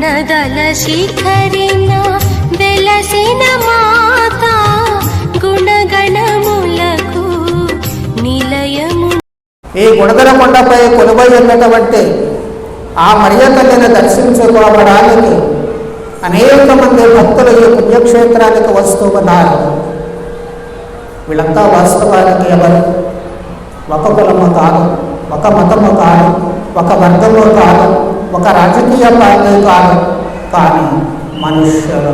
గుణదల శిఖరిన వెలసిన మాత గుణగణములకు నిలయము. ఈ గుణదల కొండపై కొలువై ఉన్నటువంటి ఆ మరియ తల్లిని దర్శించుకోవడానికి అనేక మంది భక్తులు ఈ పుణ్యక్షేత్రానికి వస్తూ ఉన్నారు. వీళ్ళంతా వాస్తవానికి ఎవరు? ఒక కులము కాదు, ఒక మతము కాదు, ఒక వర్గము కాదు, ఒక రాజకీయ పార్టీ కాదు, కానీ మనుష్యులు.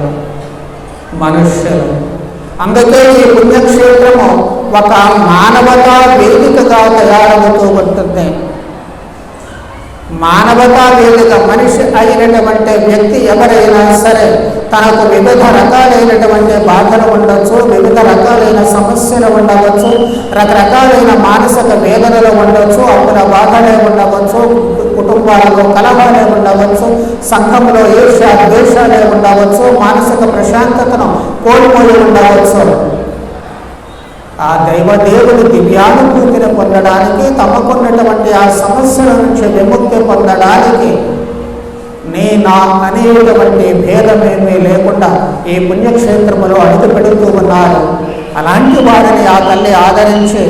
అందుకే ఈ పుణ్యక్షేత్రము ఒక మానవతా వేదికగా తయారవుతూ ఉంటుంది. మానవతా వేదిక. మనిషి అయినటువంటి వ్యక్తి ఎవరైనా సరే తనకు వివిధ రకాలైనటువంటి బాధలు ఉండవచ్చు, వివిధ రకాలైన సమస్యలు ఉండవచ్చు, రకరకాలైన మానసిక వేదనలు ఉండవచ్చు, అప్పుల బాధలే ఉండవచ్చు, కుటుంబాలలో కలహాలే ఉండవచ్చు, సంఘంలో ఈర్ష్య ద్వేషాలే ఉండవచ్చు, మానసిక ప్రశాంతతను కోల్పోయి ఉండవచ్చు. ఆ దైవదేవుని దివ్యానుభూతిని పొందడానికి, తమకున్నటువంటి ఆ సమస్యల నుంచి విముక్తి పొందడానికి నా అనేటువంటి భేదమేమీ లేకుండా ఈ పుణ్యక్షేత్రములో అడుగు పెడుతూ ఉన్నారు. అలాంటి వారిని ఆ తల్లి ఆదరించి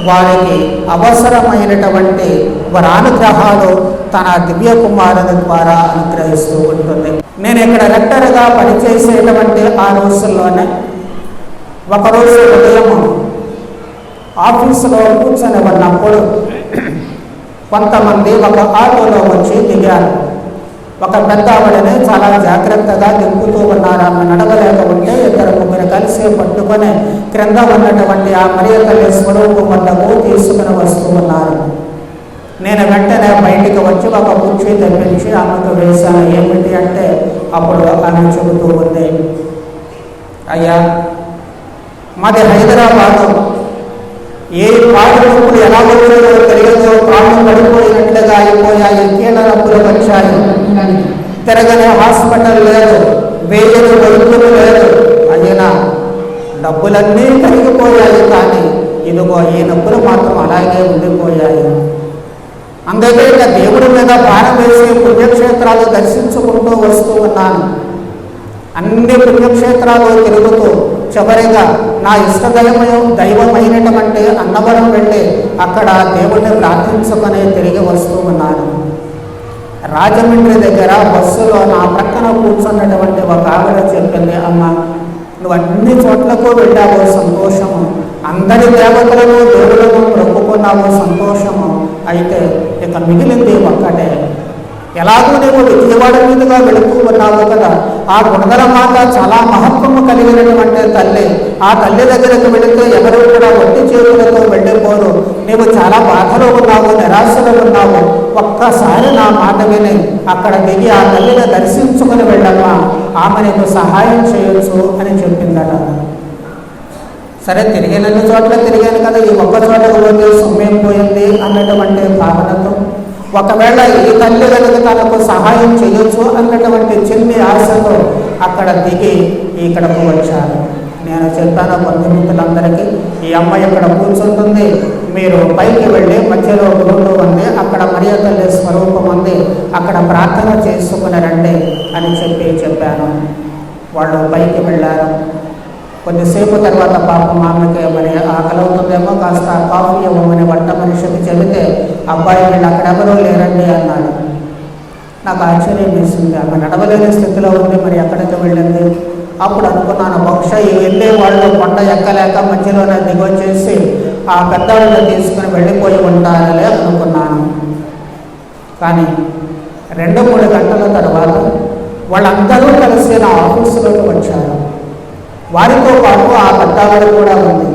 వారికి అవసరమైనటువంటి వరానుగ్రహాలు తన దివ్య కుమారుని ద్వారా అనుగ్రహిస్తూ ఉంటుంది. నేను ఇక్కడ లెక్టర్గా పనిచేసేటువంటి ఆ రోజుల్లోనే ఒకరోజు ఉదయం ఆఫీసులో కూర్చొని ఉన్నప్పుడు కొంతమంది ఒక ఆటోలో వచ్చి దిగారు. ఒక పెద్ద ఆవిడని చాలా జాగ్రత్తగా దింపుతూ ఉన్నారు. ఆమె నడవలేక ఉంటే ఇద్దరు ముగ్గురు కలిసి పట్టుకొని క్రింద ఉన్నటువంటి ఆ మరియ తల్లి స్వరూపం వద్దకు తీసుకుని వస్తూ ఉన్నారు. నేను వెంటనే బయటికి వచ్చి ఒక కుర్చీ తెప్పించి ఆమెకు వేశాను. ఏమిటి అంటే అప్పుడు ఆమె చెబుతూ ఉంది, అయ్యా మాది హైదరాబాదు, ఏ కాళ్ళు నొప్పులు ఎలా వచ్చాయో తెలియదో, కాళ్ళు పడిపోయినట్లుగా అయిపోయాయి, కీళ్ళ నొప్పులు వచ్చాయి, తిరగనే హాస్పిటల్ లేదు, వేయని వైద్యులు లేదు, అయినా డబ్బులన్నీ కరిగిపోయాయి, కానీ ఇదిగో ఈ నొప్పులు మాత్రం అలాగే ఉండిపోయాయి. అందుకే ఇక దేవుడి మీద భారం వేసి పుణ్యక్షేత్రాలు దర్శించుకుంటూ వస్తూ ఉన్నాను. అన్ని పుణ్యక్షేత్రాలు తిరుగుతూ చివరిగా నా దైవమైనటువంటి అన్నవరం వెళ్ళి అక్కడ దేవుడిని ప్రార్థించుకొని తిరిగి వస్తూ ఉన్నాను. రాజమండ్రి దగ్గర బస్సులో నా ప్రక్కన కూర్చున్నటువంటి ఒక ఆవిడ చెప్పింది, అమ్మ నువ్వు అన్ని చోట్లకు వెళ్ళావు, సంతోషము, అందరి దేవతలను దేవులను మొక్కుకున్నావు, సంతోషము, అయితే ఇక మిగిలింది ఒక్కటే. ఎలాగో నువ్వు విజయవాడ మీదుగా వెళుతూ ఉన్నావు కదా, ఆ గుణదల మాత చాలా మహత్వము కలిగినటువంటి తల్లి. ఆ తల్లి దగ్గరకు వెళితే ఎవరు కూడా ఒట్టి చేతులతో వెళ్ళిపోరు. నీవు చాలా బాధలో ఉన్నావు, నిరాశలో ఉన్నావు, ఒక్కసారి నా మాట విని అక్కడ దిగి ఆ తల్లిని దర్శించుకుని వెళ్ళమ్మా, ఆమె నీకు సహాయం చేయొచ్చు అని చెప్పిందట. సరే, తిరిగినన్ని చోట్ల తిరిగాను కదా, ఈ ఒక్క చోటకు పోతే సొమ్మేం పోయింది అన్నటువంటి భావనతో, ఒకవేళ ఈ తల్లి కనుక తనకు సహాయం చేయొచ్చు అన్నటువంటి చిన్ని ఆశతో అక్కడ దిగి ఇక్కడకు వచ్చాను. నేను చెప్పాను బంధుమిత్రులందరికీ, ఈ అమ్మాయి ఇక్కడ కూర్చుంటుంది, మీరు పైకి వెళ్ళి మధ్యలో గురువు ఉంది, అక్కడ మరియ తల్లి స్వరూపం ఉంది, అక్కడ ప్రార్థన చేసుకుని రండి అని చెప్పాను. వాళ్ళు పైకి వెళ్ళారు. కొద్దిసేపు తర్వాత పాపం ఆమెకి మరి ఆకలి అవుతుందేమో, కాస్త కాఫీ ఇవ్వమని వంట మనిషికి చెబితే, అబ్బాయి వీళ్ళు అక్కడెవరూ లేరండి అన్నాడు. నాకు ఆశ్చర్యం వేసింది. ఆమె నడవలేని స్థితిలో ఉంది, మరి ఎక్కడికి వెళ్ళింది? అప్పుడు అనుకున్నాను, బహుశా ఈ వెళ్ళే వాళ్ళు కొండ ఎక్కలేక మధ్యలోనే దిగొచ్చేసి ఆ పెద్దవాళ్ళని తీసుకుని వెళ్ళిపోయి ఉంటారులే అనుకున్నాను. కానీ 2-3 గంటల తర్వాత వాళ్ళందరూ కలిసి నా ఆఫీసులోకి వచ్చారు. వారితో పాటు ఆ పెద్దవాడు కూడా ఉంది.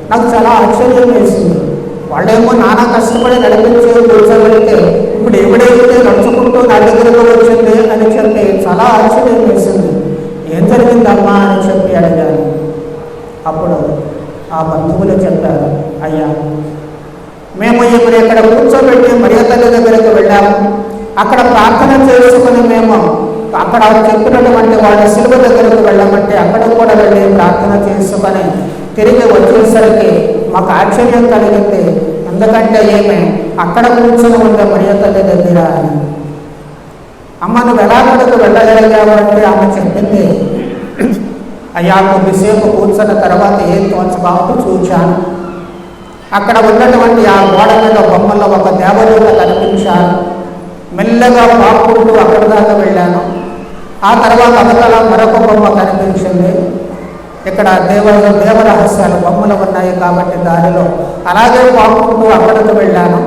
నాకు చాలా ఆశ్చర్యం వేసింది. వాళ్ళేమో నానా కష్టపడి నడిపించి కూర్చోబెడితే ఇప్పుడు ఎవడైతే నడుచుకుంటూ నా దగ్గరకు వచ్చింది అని చెప్పి చాలా ఆశ్చర్యం వేసింది. ఏం జరిగిందమ్మా అని చెప్పి అడిగాను. అప్పుడు ఆ బంధువులు చెప్పారు, అయ్యా మేము ఇప్పుడు ఇక్కడ కూర్చోబెట్టి మరియ తల్లి దగ్గరకు వెళ్ళాము, అక్కడ ప్రార్థన చేసుకుని మేము అక్కడ చెప్పినటువంటి వాళ్ళ శిలువ దగ్గరకు వెళ్ళమంటే అక్కడ కూడా వెళ్ళి ప్రార్థన చేసుకొని తిరిగి వచ్చేసరికి మాకు ఆశ్చర్యం కలిగింది. ఎందుకంటే ఏమి అక్కడ కూర్చొని ఉండే మరియ తల్లి దగ్గర అని. అమ్మ నువ్వు ఎలా అక్కడికి వెళ్ళగలిగావు అంటే ఆమె చెప్పింది, అయ్యా కొద్దిసేపు కూర్చున్న తర్వాత ఏం తోచబాటు చూచాను. అక్కడ ఉన్నటువంటి ఆ గోడ మీద బొమ్మల్లో ఒక దేవదూత కనిపించారు. మెల్లగా పాక్కుంటూ అక్కడి దాకా వెళ్ళాను. ఆ తర్వాత అవతల మరొక బొమ్మ కనిపించింది. ఇక్కడ దేవరహస్యాలు బొమ్మలు ఉన్నాయి కాబట్టి దారిలో అలాగే పాక్కుంటూ అక్కడికి వెళ్ళాను.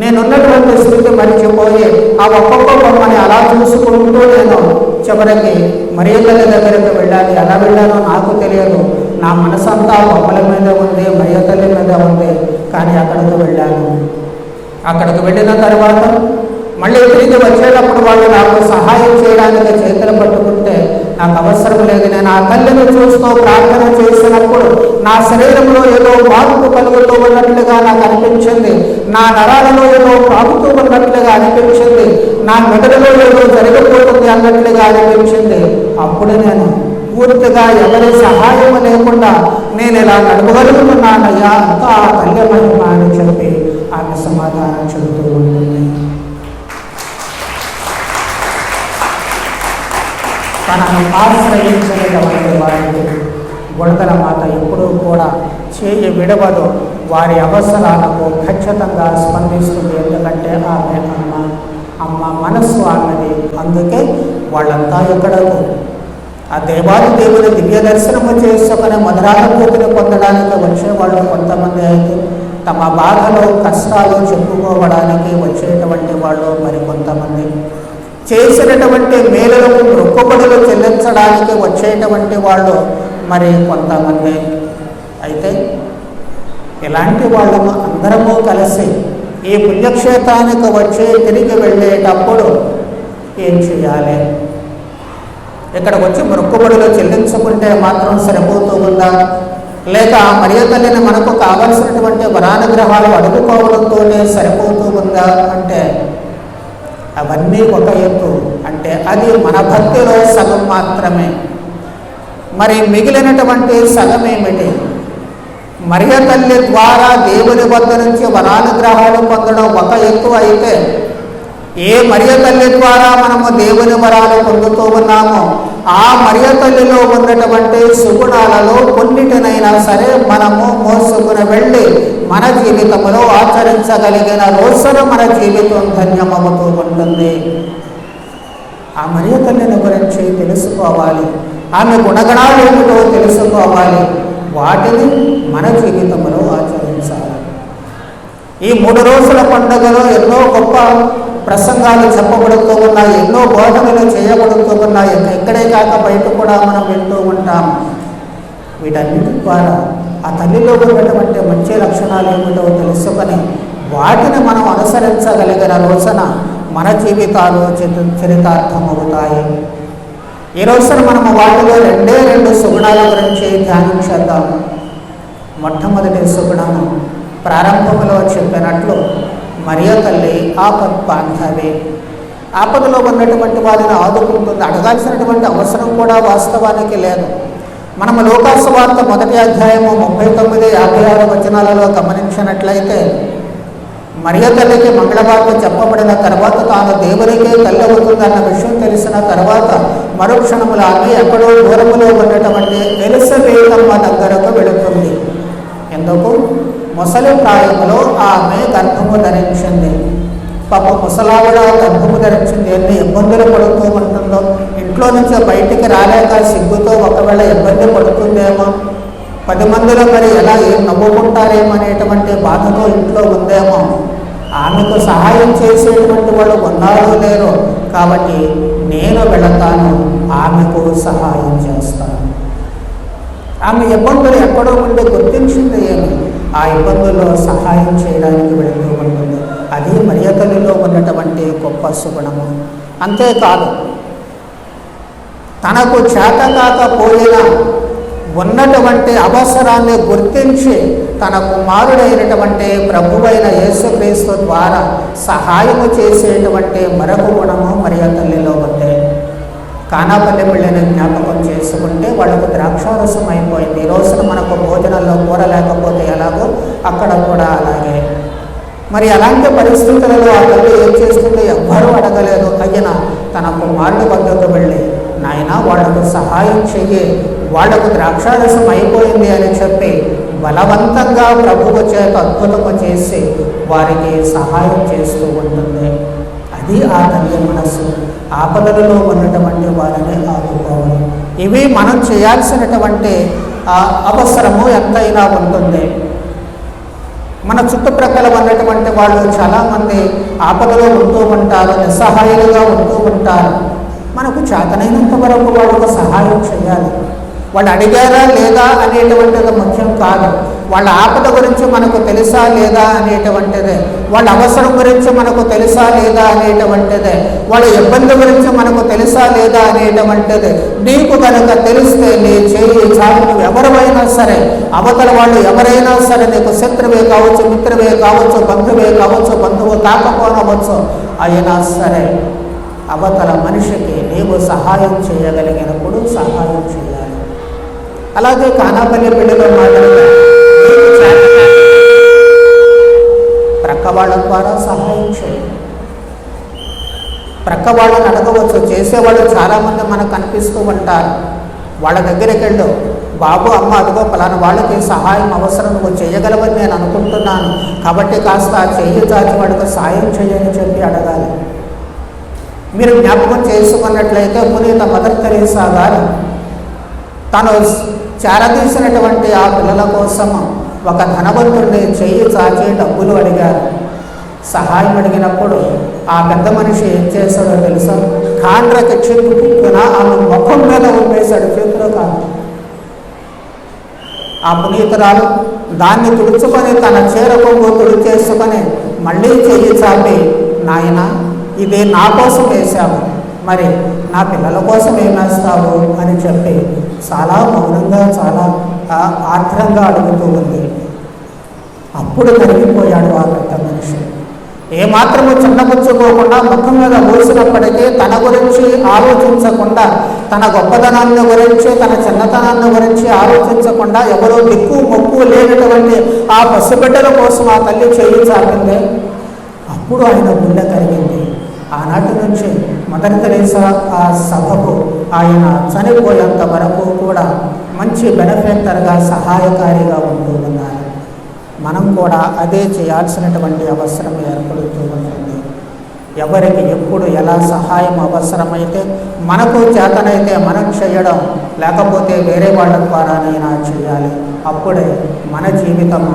నేనున్నటువంటి స్థితి మరిచిపోయి ఆ ఒక్కొక్క బొమ్మని అలా చూసుకుంటూ నేను చివరికి మరియ తల్లి దగ్గరికి వెళ్ళాలి. ఎలా వెళ్ళానో నాకు తెలియదు. నా మనసంతా బొమ్మల మీద ఉంది, మరియ తల్లి మీద ఉంది. కానీ అక్కడికి వెళ్ళాను. అక్కడికి వెళ్ళిన తర్వాత మళ్ళీ తిరిగి వచ్చేటప్పుడు వాళ్ళు నాకు సహాయం చేయడానికి చేతులు పట్టుకుంటే నాకు అవసరం లేదు. నేను ఆ తల్లిని చూస్తూ ప్రార్థన చేసినప్పుడు నా శరీరంలో ఏదో మార్పు కలుగుతూ ఉన్నట్లుగా నాకు అనిపించింది. నా నరాలలో ఏదో ప్రాగుతూ ఉన్నట్లుగా అనిపించింది. నా మెదడులో ఏదో జరిగిపోతుంది అన్నట్లుగా అనిపించింది. అప్పుడు నేను పూర్తిగా ఎవరి సహాయం లేకుండా నేను ఇలా నడవగలుగుతున్నానయ్యా, అంతా ఆ తల్లి మహిమ అని చెప్పి ఆమె సమాధానం చెబుతూ ఉంటుంది. తనను ఆశ్రయించినటువంటి వారికి బుడదల మాత ఎప్పుడూ కూడా చేయి విడవదు. వారి అవసరాలకు ఖచ్చితంగా స్పందిస్తుంది. ఎందుకంటే ఆమె అమ్మ మనస్సు ఆమెది. అందుకే వాళ్ళంతా ఎక్కడకు ఆ దేవాది దేవుని దివ్య దర్శనము చేసుకుని మధురానుభూతిని పొందడానికి వచ్చేవాళ్ళు కొంతమంది అయితే తమ బాధలు కష్టాలు చెప్పుకోవడానికి వచ్చేటువంటి వాళ్ళు మరికొంతమంది, చేసినటువంటి మేలులకు మొక్కుబడులు చెల్లించడానికి వచ్చేటువంటి వాళ్ళు మరి కొంతమంది. అయితే ఇలాంటి వాళ్ళము అందరము కలిసి ఈ పుణ్యక్షేత్రానికి వచ్చి తిరిగి వెళ్ళేటప్పుడు ఏం చేయాలి? ఇక్కడ వచ్చి మొక్కుబడులు చెల్లించుకుంటే మాత్రం సరిపోతూ ఉందా? లేక మరియ తల్లిని మనకు కావలసినటువంటి వరానుగ్రహాలు అడుగుకోవడంతోనే సరిపోతూ ఉందా అంటే అవన్నీ ఒక ఎత్తు. అంటే అది మన భక్తిలో సగం మాత్రమే. మరి మిగిలినటువంటి సగం ఏమిటి? మరియ తల్లి ద్వారా దేవుని వద్ద నుంచి వరానుగ్రహాలు పొందడం ఒక ఎత్తు అయితే, ఏ మరియ తల్లి ద్వారా మనము దేవుని వరాలు పొందుతూ ఉన్నామో ఆ మరియ తల్లిలో ఉన్నటువంటి సుగుణాలలో కొన్నిటినైనా సరే మనము మోసుకుని వెళ్ళి మన జీవితంలో ఆచరించగలిగిన రోజున మన జీవితం ధన్యమవుతూ ఉంటుంది. ఆ మరియ తల్లిని గురించి తెలుసుకోవాలి. ఆమె గుణగణాలు ఏమిటో తెలుసుకోవాలి. వాటిని మన జీవితంలో ఆచరించాలి. ఈ 3 రోజుల పండుగలో ఎన్నో గొప్ప ప్రసంగాలు చెప్పబడుతూ ఉన్నాయి, ఎన్నో బోధనలు చేయబడుతూ ఉన్నాయి. ఎక్కడే కాక బయట కూడా మనం వింటూ ఉంటాం. వీటన్నిటి ద్వారా ఆ తల్లిలో ఉన్నటువంటి మంచి లక్షణాలు ఏమిటో తెలుసుకొని వాటిని మనం అనుసరించగలిగిన రోజున మన జీవితాలు చరితార్థమవుతాయి. ఈ రోజున మనము వాటిలో 2 సుగుణాల గురించి ధ్యానించేద్దాం. మొట్టమొదటి సుగుణము ప్రారంభంలో చెప్పినట్లు మరియ తల్లి ఆపద్బాంధవి. ఆపదలో ఉన్నటువంటి వారిని ఆదుకుంటుంది. అడగాల్సినటువంటి అవసరం కూడా వాస్తవానికి లేదు. మనము లోకాసు వార్త 1వ అధ్యాయము 39, 56 వచనాలలో గమనించినట్లయితే మరియ తల్లికి మంగళవార్త చెప్పబడిన తర్వాత తాను దేవునికే తల్లి అవుతుందన్న విషయం తెలిసిన తర్వాత మరుక్షణములు ఆమె ఎక్కడో దూరములో ఉన్నటువంటి ఎలిసబేతమ్మ దగ్గరకు వెళుతుంది. ఎందుకు? ముసలి ప్రాయంలో ఆమె గర్భము ధరించింది. పాప ముసలావిడ గర్భము ధరించింది. ఎన్ని ఇబ్బందులు పడుతూ ఉంటుందో. ఇంట్లో నుంచి బయటికి రాలేక సిగ్గుతో ఒకవేళ ఇబ్బంది పడుతుందేమో, 10 మందిలో మరి ఎలా ఏం నవ్వుకుంటారేమో అనేటువంటి బాధతో ఇంట్లో ఉందేమో. ఆమెకు సహాయం చేసేటువంటి వాళ్ళు ఉన్నారో లేరో. కాబట్టి నేను వెళతాను, ఆమెకు సహాయం చేస్తాను. ఆమె ఇబ్బందులు ఎక్కడో ఉండి గుర్తించింది ఏమి, ఆ ఇబ్బందుల్లో సహాయం చేయడానికి వెళుతూ ఉంటుంది. అది మరియ తల్లిలో ఉన్నటువంటి గొప్ప సుగుణము. అంతేకాదు, తనకు చేత కాకపోయినా ఉన్నటువంటి అవసరాన్ని గుర్తించి తన కుమారుడైనటువంటి ప్రభువైన యేసుక్రీస్తు ద్వారా సహాయము చేసేటువంటి మరొక గుణము మరియ తల్లిలో ఉంది. కానాపల్లి పెళ్ళిని జ్ఞాపకం చేసుకుంటే వాళ్ళకు ద్రాక్షారసం అయిపోయింది. ఈ రోజున మనకు భోజనంలో కూర లేకపోతే ఎలాగో అక్కడ కూడా అలాగే. మరి అలాంటి పరిస్థితులలో ఆ తల్లి ఏం చేస్తుందో ఎవ్వరూ అడగలేదు. అయినా తన కుమారుడి వద్దకు వెళ్ళి, నాయన వాళ్లకు సహాయం చెయ్యి, వాళ్లకు ద్రాక్షారసం అయిపోయింది అని చెప్పి బలవంతంగా ప్రభువు చేత అద్భుతము చేసి వారికి సహాయం చేస్తూ ఉంటుంది. అది ఆ తల్లి మనసు. ఆపదలలో ఉన్నటువంటి వారిని ఆదుకోవడం, ఇవి మనం చేయాల్సినటువంటి అవసరము ఎంతైనా ఉంటుంది. మన చుట్టుప్రక్కల ఉన్నటువంటి వాళ్ళు చాలామంది ఆపదలో ఉంటూ ఉంటారు, నిస్సహాయాలుగా ఉంటూ ఉంటారు. మనకు చేతనైనంత వరకు వాళ్ళకు సహాయం చేయాలి. వాళ్ళు అడిగారా లేదా అనేటువంటిది ముఖ్యం కాదు. వాళ్ళ ఆపద గురించి మనకు తెలుసా లేదా అనేటువంటిదే, వాళ్ళ అవసరం గురించి మనకు తెలుసా లేదా అనేటువంటిదే, వాళ్ళ ఇబ్బంది గురించి మనకు తెలుసా లేదా అనేటువంటిదే. నీకు కనుక తెలిస్తే నీ చేయి చాలు. నువ్వు ఎవరైనా సరే, అవతల వాళ్ళు ఎవరైనా సరే, నీకు శత్రువే కావచ్చు, మిత్రువే కావచ్చు, బంధువే కావచ్చు, బంధువు కాకపోనవచ్చు, అయినా సరే అవతల మనిషికి నీవు సహాయం చేయగలిగినప్పుడు సహాయం చేయాలి. అలాగే కానాపల్లి పెళ్లిలో మాట్లాడితే ప్రక్క వాళ్ళ ద్వారా సహాయం చేయాలి. ప్రక్క వాళ్ళని అడగవచ్చు. చేసేవాళ్ళు చాలామంది మనకు కనిపిస్తూ ఉంటారు. వాళ్ళ దగ్గరికి వెళ్ళు, బాబు అమ్మ అదిగో పలానా వాళ్ళకి సహాయం అవసరం, నువ్వు చేయగలవని నేను అనుకుంటున్నాను, కాబట్టి కాస్త ఆ చెయ్యి చాచి వాడికి సాయం చేయని చెప్పి అడగాలి. మీరు జ్ఞాపకం చేసుకున్నట్లయితే పునీత మదర్ తెరీసా గారు తను చేరదీసినటువంటి ఆ పిల్లల కోసం ఒక ధనవంతుడిని చెయ్యి చాచి డబ్బులు అడిగారు. సహాయం అడిగినప్పుడు ఆ పెద్ద మనిషి ఏం చేశాడో తెలుసా? కాండ్రకి చెప్పున ఆమె ముఖం మీద ఉమ్మేశాడు, చేతిలో కాదు. ఆ పునీతురాలు దాన్ని తుడుచుకొని తన చీర కొంగు తుడిచేసుకొని మళ్ళీ చెయ్యి చాపి, నాయన ఇది నా కోసం వేశావు, మరి నా పిల్లల కోసం ఏమేస్తావు అని చెప్పి చాలా మౌనంగా చాలా ఆర్ద్రంగా అడుగుతూ ఉంది. అప్పుడు కరిగిపోయాడు ఆ పెద్ద మనిషి. ఏమాత్రము చిన్నపుచ్చుకోకుండా ముఖం మీద మూసినప్పటికీ తన గురించి ఆలోచించకుండా, తన గొప్పతనాన్ని గురించి, తన చిన్నతనాన్ని గురించి ఆలోచించకుండా ఎవరో దిక్కు మొక్కు లేనటువంటి ఆ పసిబిడ్డల కోసం ఆ తల్లి చేయి చాపింది. అప్పుడు ఆయన గుండె కరిగింది. ఆనాటి నుంచి మదర్ తెరీసా ఆ సభకు ఆయన చనిపోయేంత వరకు కూడా మంచి బెనిఫిటర్గా సహాయకారిగా ఉంటూ ఉన్నారు. మనం కూడా అదే చేయాల్సినటువంటి అవసరం ఏర్పడుతూ ఉంటుంది. ఎవరికి ఎప్పుడు ఎలా సహాయం అవసరమైతే మనకు చేతనైతే మనం చేయడం, లేకపోతే వేరే వాళ్ళ ద్వారానైనా చేయాలి. అప్పుడే మన జీవితం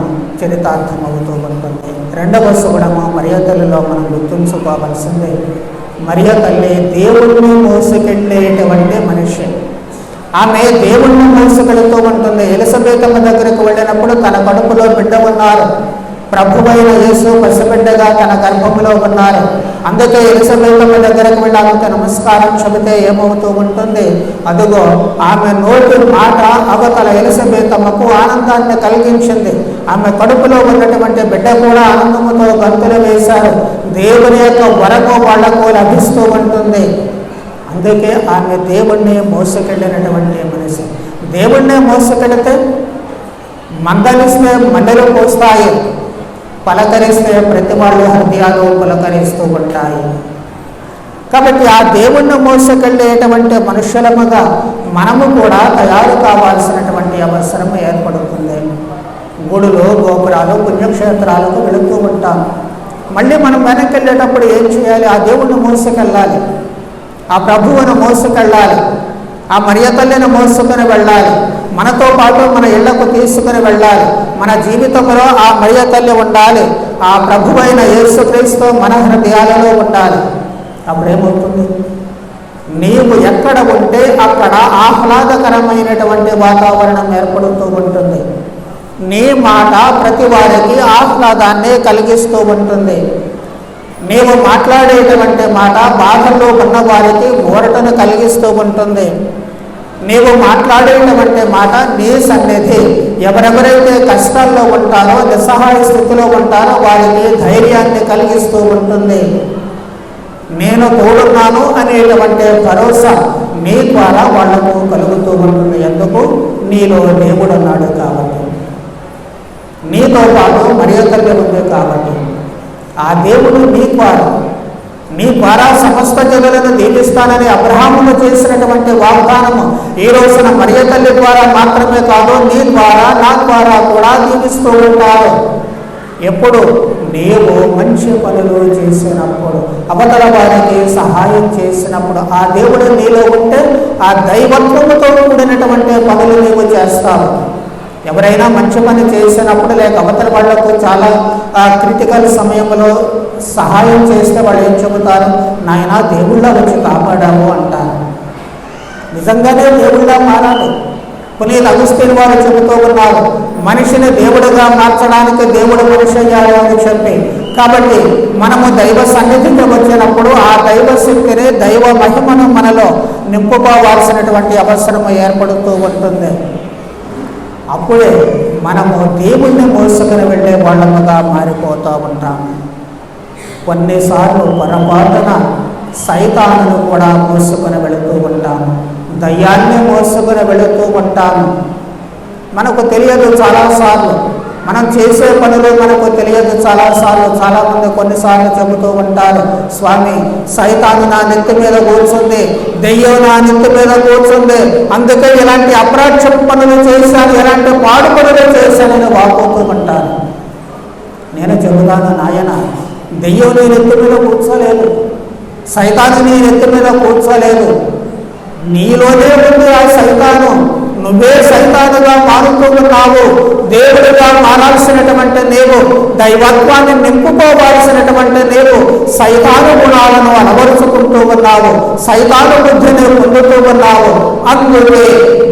చరితార్థమవుతూ ఉంటుంది. రెండవ సుగుణము మరియ తల్లిలో మనం గుర్తుంచుకోవాల్సిందే. మరియ తల్లి దేవుణ్ణి మోసుకెళ్ళేటువంటి మనిషి. ఆమె దేవుణ్ణి మోసుకెళ్తూ ఉంటుంది. ఎలిజబెతమ్మ దగ్గరకు వెళ్ళినప్పుడు తన కడుపులో బిడ్డ ఉన్నారు. ప్రభువైన యేసు పసిబిడ్డగా తన గర్భంలో ఉన్నారు. అందుకే ఎలిజబెతమ్మ దగ్గరకు వెళ్ళి ఆమెకు నమస్కారం చెబితే ఏమవుతూ ఉంటుంది? అదుగో ఆమె నోటి మాట అవతల ఎలిజబెతమ్మకు ఆనందాన్ని కలిగించింది. ఆమె కడుపులో ఉన్నటువంటి బిడ్డ కూడా ఆనందముతో గంతులు వేశారు. దేవుని యొక్క వరము వాళ్లకు లభిస్తూ ఉంటుంది. అందుకే ఆమె దేవుణ్ణి మోసుకెళ్ళినటువంటి మనిషి. దేవుణ్ణి మోసుకెళితే మందలిస్తే మండలు పోస్తాయి, పలకరిస్తే ప్రతి వాళ్ళు హృదయాలు పులకరిస్తూ ఉంటాయి. కాబట్టి ఆ దేవుణ్ణి మోసుకెళ్ళేటువంటి మనుషులముగా మనము కూడా తయారు కావాల్సినటువంటి అవసరం ఏర్పడుతుంది. గుడులు, గోపురాలు, పుణ్యక్షేత్రాలకు వెళుతూ ఉంటాం. మళ్ళీ మనం వెనక్కి వెళ్ళేటప్పుడు ఏం చేయాలి? ఆ దేవుణ్ణి మోసుకెళ్ళాలి, ఆ ప్రభువును మోసుకెళ్ళాలి, ఆ మరియ తల్లిని మోసుకొని వెళ్ళాలి. మనతో పాటు మన ఇళ్లకు తీసుకుని వెళ్ళాలి. మన జీవితంలో ఆ మరియ తల్లి ఉండాలి. ఆ ప్రభువైన యేసుక్రీస్తు మన హృదయాలలో ఉండాలి. అప్పుడేమవుతుంది? నీవు ఎక్కడ ఉంటే అక్కడ ఆహ్లాదకరమైనటువంటి వాతావరణం ఏర్పడుతూ ఉంటుంది. నీ మాట ప్రతి వారికి ఆహ్లాదాన్ని కలిగిస్తూ ఉంటుంది. నీవు మాట్లాడేటువంటి మాట బాధల్లో ఉన్న వారికి ఊరటను కలిగిస్తూ ఉంటుంది. నీవు మాట్లాడేటువంటి మాట నీ సన్నిధి ఎవరెవరైతే కష్టాల్లో ఉంటారో, నిస్సహాయ స్థితిలో ఉంటారో వారికి ధైర్యాన్ని కలిగిస్తూ ఉంటుంది. నేను తోడున్నాను అనేటువంటి భరోసా నీ ద్వారా వాళ్లకు కలుగుతూ ఉంటుంది. ఎందుకు? నీలో దేవుడు ఉన్నాడు కాబట్టి, నీతో పాటు మరియ తల్లి ఉంది కాబట్టి. ఆ దేవుడు నీ ద్వారా నీ ద్వారా సమస్త జనులను దీవిస్తానని అబ్రహాముకు చేసినటువంటి వాగ్దానము ఈ రోజున మరియ తల్లి ద్వారా మాత్రమే కాదు, నీ ద్వారా నా ద్వారా కూడా దీవిస్తూ ఉంటారు. ఎప్పుడు నీవు మంచి పనులు చేసినప్పుడు, అవతల వారికి సహాయం చేసినప్పుడు, ఆ దేవుడు నీలో ఉంటే ఆ దైవత్వముతో కూడినటువంటి పనులు నీవు చేస్తావు. ఎవరైనా మంచి పని చేసినప్పుడు లేక అవతల వాళ్లకు చాలా క్రిటికల్ సమయంలో సహాయం చేస్తే వాళ్ళు ఏం చెబుతారు? నాయన దేవుళ్ళ వచ్చి కాపాడాము అంటారు. నిజంగానే దేవుళ్ళ మారాలి. పునీత్ అగస్టిన్ వారు చెబుతూ ఉన్నారు, మనిషిని దేవుడుగా మార్చడానికి దేవుడు మనిషి అయ్యాడు అని చెప్పి. కాబట్టి మనము దైవ సన్నిధికి వచ్చినప్పుడు ఆ దైవ శక్తిని, దైవ మహిమను మనలో నింపుకోవాల్సినటువంటి అవసరం ఏర్పడుతూ ఉంటుంది. అప్పుడే మనము దేవుణ్ణి మోసుకుని వెళ్ళే వాళ్ళముగా మారిపోతూ ఉంటాము. కొన్నిసార్లు పొరపాటున సైతానును కూడా మోసుకొని వెళుతూ ఉంటాము, దయ్యాన్ని మోసుకొని వెళుతూ ఉంటాము. మనకు తెలియదు చాలాసార్లు, మనం చేసే పనులు మనకు తెలియదు చాలాసార్లు. చాలామంది కొన్నిసార్లు చెబుతూ ఉంటారు, స్వామి సైతాను నా నెత్తి మీద కూర్చుంది, దెయ్యం నా నెత్తి మీద కూర్చుంది, అందుకే ఇలాంటి అప్రాచ్య పనులు చేశాను, ఇలాంటి పాడు పనులు చేశానని వాపోతూ ఉంటారు. నేను చెబుతాను, నాయన దెయ్యం నీ నెత్తి మీద కూర్చోలేదు, సైతాను నీ నెత్తి మీద కూర్చోలేదు, నీలోనే ఉంది ఆ సైతాను. నువ్వే సైతానుగా మారుతున్నావు. దేవుడిగా మారాల్సినటువంటి నీవు, దైవత్వాన్ని నింపుకోవాల్సినటువంటి నీవు సైతాను గుణాలను అలవరుచుకుంటూ ఉన్నావు, సైతాను బుద్ధిని పొందుతూ ఉన్నావు. అందుకే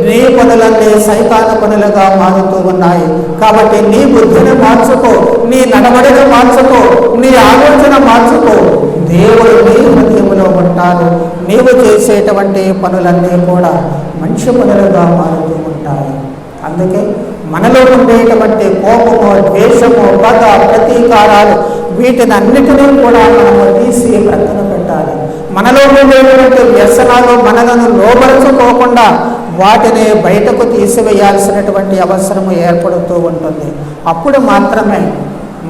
నీ పనులన్నీ సైతాను పనులుగా మారుతూ ఉన్నాయి. కాబట్టి నీ బుద్ధిని మార్చుకో, నీ నడవడిని మార్చుకో, నీ ఆలోచన మార్చుకో. దేవుడు నీ హృదయంలో ఉంటారు. నీవు చేసేటువంటి పనులన్నీ కూడా మంచి పనులుగా మారుతూ ఉంటాయి. అందుకే మనలో ఉండేటువంటి కోపము, ద్వేషము, పగ, ప్రతీకారాలు వీటిని అన్నిటినీ కూడా మనము తీసి ప్రక్కన పెట్టాలి. మనలో ఉండేటువంటి వ్యసనాలు మనలను లోపరుచుకోకుండా వాటిని బయటకు తీసివేయాల్సినటువంటి అవసరం ఏర్పడుతూ ఉంటుంది. అప్పుడు మాత్రమే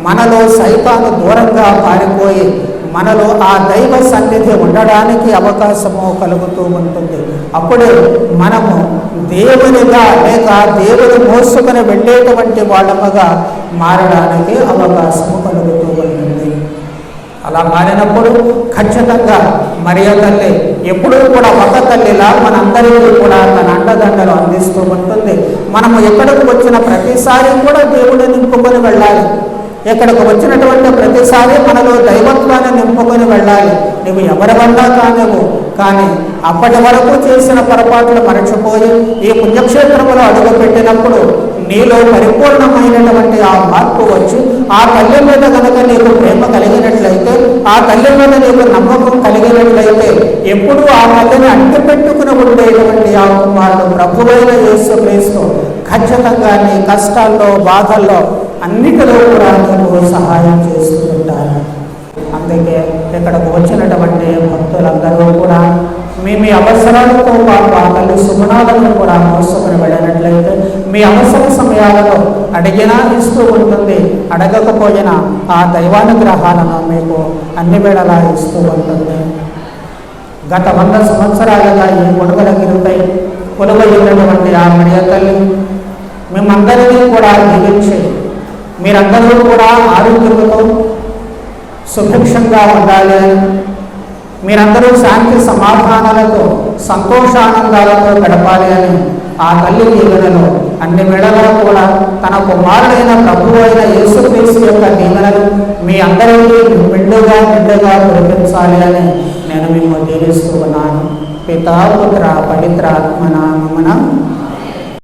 మనలో సైతాను దూరంగా పారిపోయి మనలో ఆ దైవ సన్నిధి ఉండడానికి అవకాశము కలుగుతూ ఉంటుంది. అప్పుడే మనము దేవునిగా లేక దేవుని మోసుకొని వెళ్ళేటువంటి వాళ్ళముగా మారడానికి అవకాశము కలుగుతూ ఉంటుంది. అలా మారినప్పుడు ఖచ్చితంగా మరియ తల్లి ఎప్పుడూ కూడా ఒక తల్లిలా మనందరికీ కూడా తన అండదండలు అందిస్తూ ఉంటుంది. మనము ఎక్కడికి వచ్చిన ప్రతిసారి కూడా దేవుడిని నింపుకొని వెళ్ళాలి. ఎక్కడికి వచ్చినటువంటి ప్రతిసారి మనలో దైవత్వాన్ని నింపుకొని వెళ్ళాలి. నువ్వు ఎవరి వల్ల కానివ్వు, కానీ అప్పటి వరకు చేసిన పొరపాట్లు మరచిపోయి ఈ పుణ్యక్షేత్రంలో అడుగుపెట్టినప్పుడు నీలో పరిపూర్ణమైనటువంటి ఆ మార్పు వచ్చి ఆ తల్లి మీద కనుక నీకు ప్రేమ కలిగినట్లయితే, ఆ తల్లి మీద నీకు నమ్మకం కలిగినట్లయితే, ఎప్పుడూ ఆ తల్లిని అంటిపెట్టుకుని ఉండేటువంటి ఆ కుమారుడు ప్రభువైన యేసుక్రీస్తు ఖచ్చితంగా నీ కష్టాల్లో, బాధల్లో అన్నిటిలో కూడా నీకు సహాయం చేస్తూ ఉంటారు. అందుకే ఇక్కడకు వచ్చినటువంటి భక్తులందరూ కూడా మీ అవసరాలతో పాటు ఆ తల్లి సుగుణాలను కూడా మోసుకొని వెళ్ళినట్లయితే మీ అవసర సమయాలలో అడిగినా ఇస్తూ ఉంటుంది, అడగకపోయినా ఆ దైవానుగ్రహాలను మీకు అన్ని వేళలా ఇస్తూ ఉంటుంది. గత 100 సంవత్సరాలుగా ఈ కొడుకులగిరిపై కొలువైనటువంటి ఆ మరియ తల్లి మేమందరినీ కూడా దీవించి మీరందరూ కూడా ఆరోగ్యంతో సుభిక్షంగా ఉండాలి అని, మీరందరూ శాంతి సమాధానాలతో సంతోషానందాలతో గడపాలి అని ఆ తల్లి దీవెనలు అన్ని వేళలో కూడా తన కుమారుడైన ప్రభువు అయిన యేసుక్రీస్తు యొక్క దీవెనలు మీ అందరికీ నిండుగా కురిపించాలి అని నేను మిమ్మల్ని దీవిస్తూ ఉన్నాను. పితా పుత్ర పవిత్ర ఆత్మ నామమున